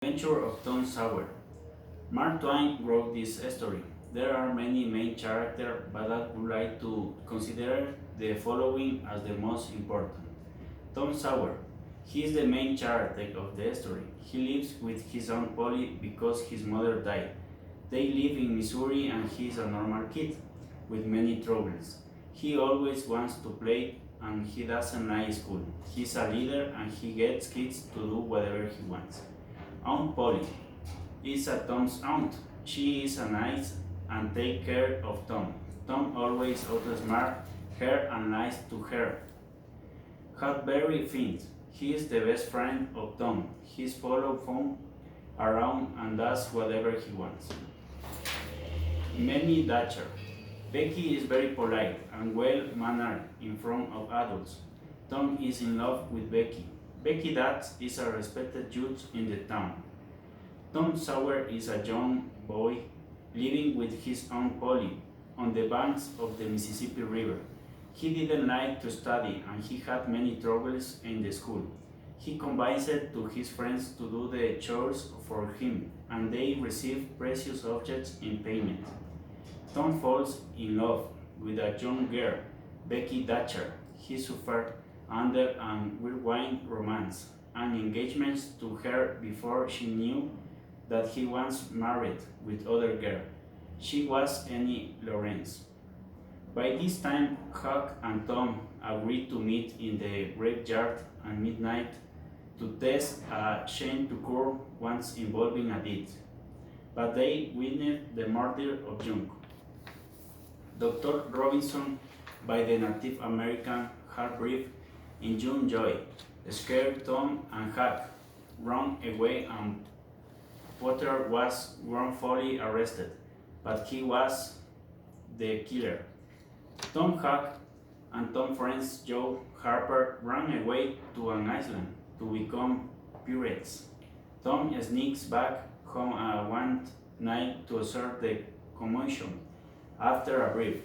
Adventure of Tom Sawyer. Mark Twain wrote this story. There are many main characters, but I would like to consider the following as the most important. Tom Sawyer. He is the main character of the story. He lives with his Aunt Polly because his mother died. They live in Missouri and he is a normal kid with many troubles. He always wants to play and he doesn't like school. He's a leader and he gets kids to do whatever he wants. Aunt Polly is a Tom's aunt. She is nice and take care of Tom. Tom always outsmart her and lies to her. Huckberry Finn. He is the best friend of Tom. He's follows Tom around and does whatever he wants. Minnie Thatcher. Becky is very polite and well-mannered in front of adults. Tom is in love with Becky. Becky Dad is a respected judge in the town. Tom Sawyer is a young boy living with his Aunt Polly on the banks of the Mississippi River. He didn't like to study and he had many troubles in the school. He confided to his friends to do the chores for him and they receive precious objects in payment. Tom falls in love with a young girl, Becky Thatcher. He suffered under an whirlwind romance and engagements to her before she knew that he was married with other girl. She was Annie Lawrence. By this time, Huck and Tom agreed to meet in the graveyard at midnight to test a chain to cure once involving a deed. But they witnessed the murder of Junk. Dr. Robinson by the Native American half-breed in June Joy scared Tom and Huck ran away and Potter was wrongfully arrested, but he was the killer. Tom Huck and Tom's friends Joe Harper ran away to an island to become pirates. Tom sneaks back home one night to observe the commotion. After a brief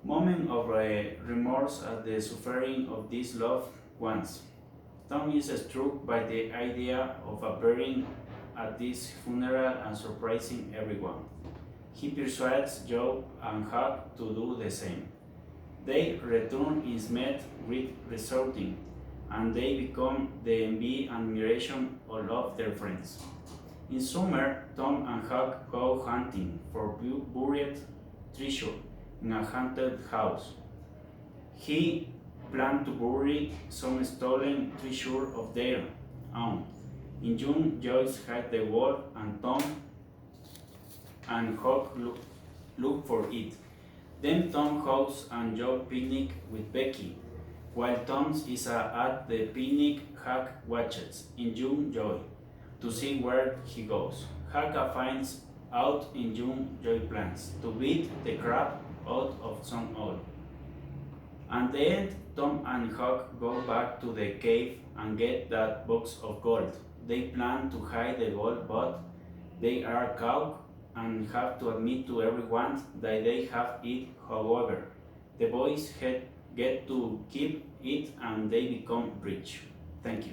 moment of remorse at the suffering of these loved ones, Tom is struck by the idea of appearing at this funeral and surprising everyone. He persuades Joe and Huck to do the same. They return is met with resorting, and they become the envy and admiration of their friends. In summer, Tom and Huck go hunting for buried treasure in a haunted house. He planned to bury some stolen treasure of their own. In June, Joyce hid the wall and Tom and Huck look for it. Then Tom hosts and Joe picnic with Becky. While Tom is at the picnic, Huck watches in June Joy to see where he goes. Huck finds out in June Joy plans to beat the crap out of some oil. At the end, Tom and Huck go back to the cave and get that box of gold. They plan to hide the gold, but they are caught and have to admit to everyone that they have it. However, the boys get to keep it and they become rich. Thank you.